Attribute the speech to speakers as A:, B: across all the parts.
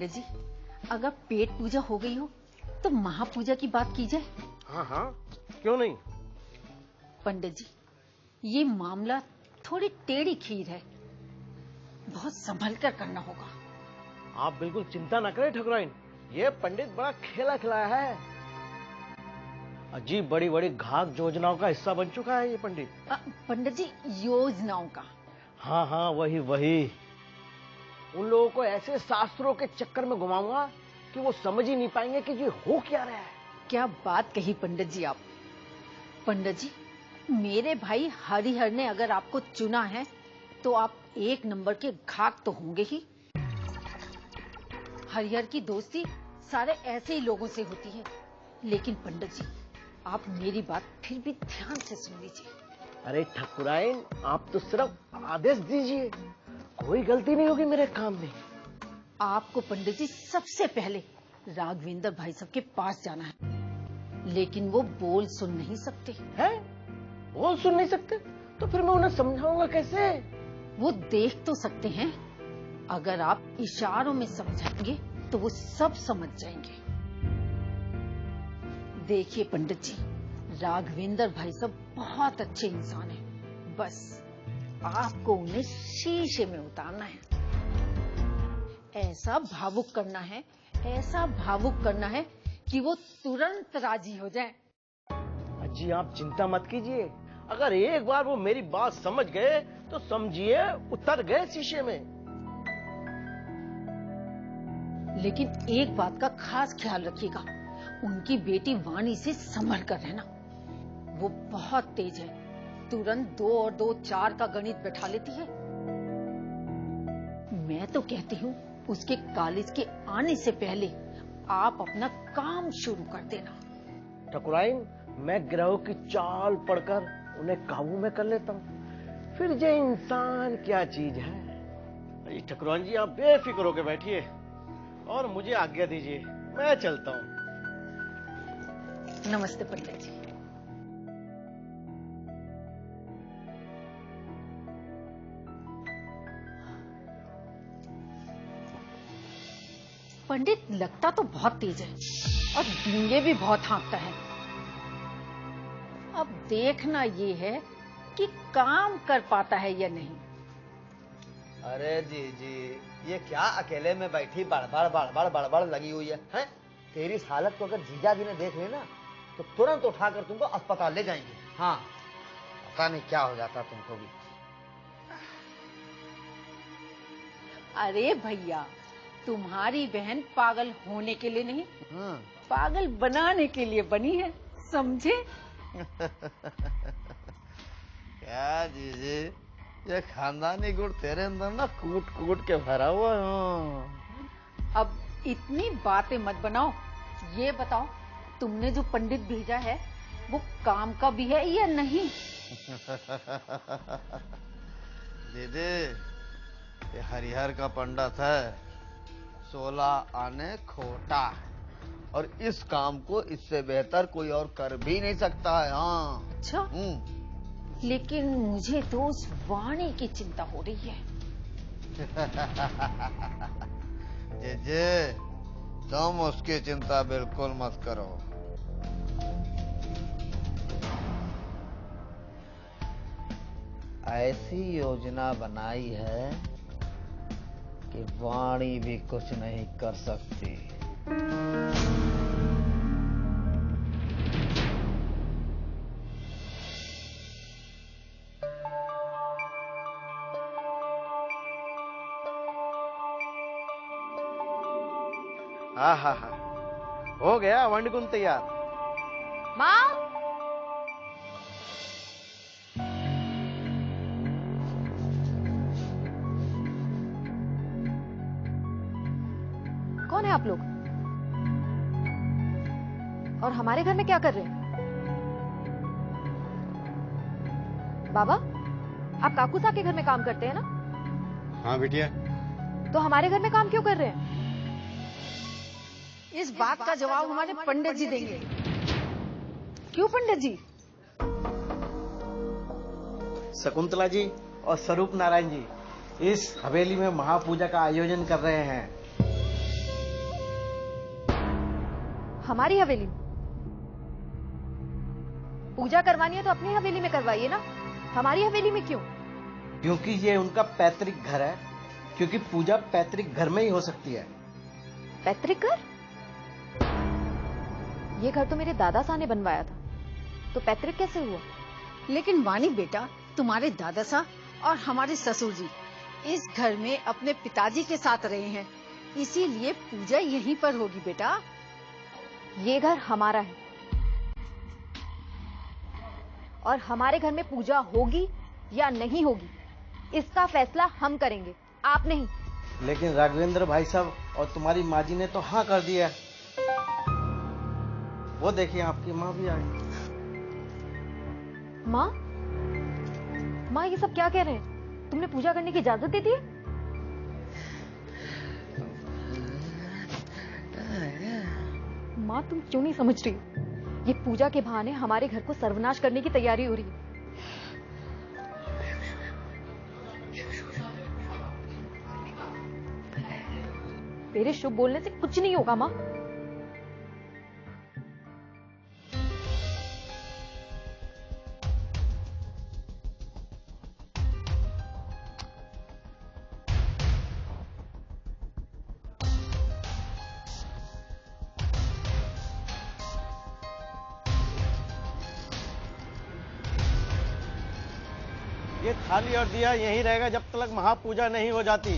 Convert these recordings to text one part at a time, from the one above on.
A: पंडित जी, अगर पेट पूजा हो गई हो तो महापूजा की बात की जाए।
B: हाँ हाँ, क्यों नहीं।
A: पंडित जी, ये मामला थोड़ी टेढ़ी खीर है, बहुत संभल कर करना होगा।
B: आप बिल्कुल चिंता न करें ठकुराइन, ये पंडित बड़ा खेला खिलाया है। अजीब बड़ी बड़ी घात योजनाओं का हिस्सा बन चुका है ये पंडित।
A: पंडित जी, योजनाओं का?
B: हाँ हाँ, वही वही। उन लोगों को ऐसे शास्त्रों के चक्कर में घुमाऊंगा कि वो समझ ही नहीं पाएंगे कि ये हो क्या रहा है।
A: क्या बात कही पंडित जी आप। पंडित जी, मेरे भाई हरिहर ने अगर आपको चुना है तो आप एक नंबर के घाक तो होंगे ही। हरिहर की दोस्ती सारे ऐसे ही लोगों से होती है। लेकिन पंडित जी, आप मेरी बात फिर भी ध्यान से सुन लीजिए।
B: अरे ठकुराइन, आप तो सिर्फ आदेश दीजिए, कोई गलती नहीं होगी मेरे काम में।
A: आपको पंडित जी सबसे पहले राघवेंद्र भाई साहब के पास जाना है, लेकिन वो बोल सुन नहीं सकते।
B: हैं? बोल सुन नहीं सकते? तो फिर मैं उन्हें समझाऊंगा कैसे?
A: वो देख तो सकते हैं, अगर आप इशारों में समझाएंगे तो वो सब समझ जाएंगे। देखिए पंडित जी, राघवेंद्र भाई साहब बहुत अच्छे इंसान हैं, बस आपको उन्हें शीशे में उतारना है। ऐसा भावुक करना है, ऐसा भावुक करना है कि वो तुरंत राजी हो जाए।
B: जी आप चिंता मत कीजिए, अगर एक बार वो मेरी बात समझ गए तो समझिए उतर गए शीशे में।
A: लेकिन एक बात का खास ख्याल रखिएगा, उनकी बेटी वाणी से संभल कर रहना। वो बहुत तेज है, तुरंत 2 और 2 4 का गणित बैठा लेती है। मैं तो कहती हूँ उसके कॉलेज के आने से पहले आप अपना काम शुरू कर देना।
B: ठकुराइन, मैं ग्रहों की चाल पढ़कर उन्हें काबू में कर लेता हूँ, फिर ये इंसान क्या चीज है। ठकुराइन जी, आप बेफिक्र होकर बैठिए और मुझे आज्ञा दीजिए, मैं चलता हूँ।
A: नमस्ते पंडित जी। पंडित लगता तो बहुत तेज है और डींगे भी बहुत हाँकता है। अब देखना ये है कि काम कर पाता है या नहीं।
C: अरे जी, ये क्या अकेले में बैठी बड़बड़ लगी हुई है, हैं? तेरी इस हालत को अगर जीजा जी ने देख लेना तो तुरंत उठाकर तुमको अस्पताल ले जाएंगे। हाँ, पता नहीं क्या हो जाता तुमको भी।
A: अरे भैया, तुम्हारी बहन पागल होने के लिए नहीं, पागल बनाने के लिए बनी है, समझे?
C: क्या जीजी, ये खानदानी गुड़ तेरे अंदर ना कूट कूट के भरा हुआ है।
A: अब इतनी बातें मत बनाओ, ये बताओ तुमने जो पंडित भेजा है वो काम का भी है या नहीं?
C: दीदी, ये हरिहर का पंडित है, 16 आने खोटा है, और इस काम को इससे बेहतर कोई और कर भी नहीं सकता है। हाँ।
A: अच्छा, लेकिन मुझे तो उस वाणी की चिंता हो रही है।
C: जे तुम उसकी चिंता बिल्कुल मत करो। ऐसी योजना बनाई है कि वाणी भी कुछ नहीं कर सकती।
B: हाँ, हो गया वंडकुंड तैयार।
D: माँ, कौन है आप लोग और हमारे घर में क्या कर रहे हैं? बाबा, आप काकू साहब के घर में काम करते हैं ना?
E: हाँ बिटिया।
D: तो हमारे घर में काम क्यों कर रहे हैं?
A: इस बात का जवाब हमारे पंडित जी देंगे। क्यों पंडित जी?
B: शकुंतला जी और स्वरूप नारायण जी इस हवेली में महापूजा का आयोजन कर रहे हैं।
D: हमारी हवेली में? पूजा करवानी है तो अपनी हवेली में करवाइए ना, हमारी हवेली में क्यों?
B: क्योंकि ये उनका पैतृक घर है, क्योंकि पूजा पैतृक घर में ही हो सकती है।
D: पैतृक घर? ये घर तो मेरे दादा साहब ने बनवाया था, तो पैतृक कैसे हुआ?
A: लेकिन वाणी बेटा, तुम्हारे दादा साहब और हमारे ससुर जी इस घर में अपने पिताजी के साथ रहे हैं, इसीलिए पूजा यहीं पर होगी बेटा।
D: ये घर हमारा है और हमारे घर में पूजा होगी या नहीं होगी इसका फैसला हम करेंगे, आप नहीं।
B: लेकिन राघवेंद्र भाई साहब और तुम्हारी माँ जी ने तो हाँ कर दिया। वो देखिए आपकी माँ भी आई।
D: माँ? माँ ये सब क्या कह रहे हैं? तुमने पूजा करने की इजाजत दे दी है? माँ तुम क्यों नहीं समझ रही? ये पूजा के बहाने हमारे घर को सर्वनाश करने की तैयारी हो रही है। मेरे शुभ बोलने से कुछ नहीं होगा माँ।
B: ये थाली और दिया यहीं रहेगा जब तक महापूजा नहीं हो जाती।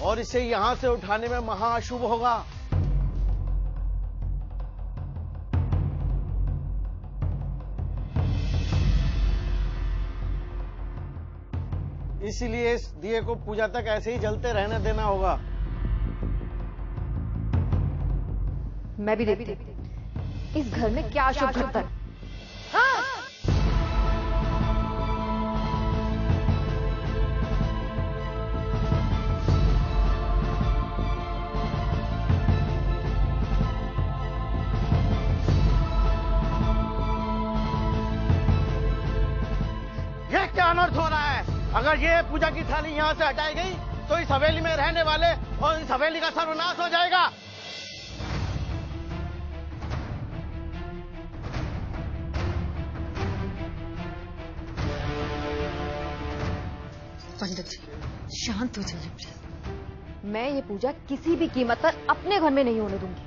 B: और इसे यहां से उठाने में महाअशुभ होगा। इसीलिए इस दिए को पूजा तक ऐसे ही जलते रहने देना होगा।
D: मैं भी देखती हूँ इस घर में क्या अशुभ घटता है।
B: ये क्या अनर्थ हो रहा है? अगर ये पूजा की थाली यहाँ से हटाई गई तो इस हवेली में रहने वाले और इस हवेली का सर्वनाश हो जाएगा।
A: पंडित जी शांत हो जाइए प्लीज।
D: मैं ये पूजा किसी भी कीमत पर अपने घर में नहीं होने दूंगी।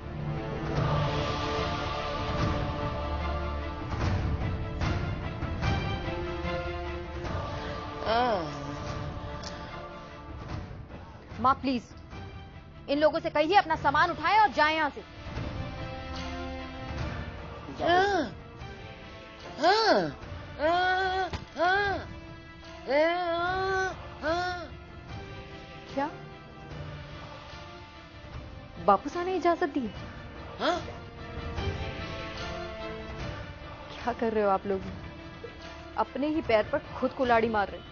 D: माँ प्लीज इन लोगों से कहिए अपना सामान उठाएं और जाएं यहाँ से। क्या बापू साहब ने इजाजत दी है? क्या कर रहे हो आप लोग? अपने ही पैर पर खुद कुल्हाड़ी मार रहे हैं।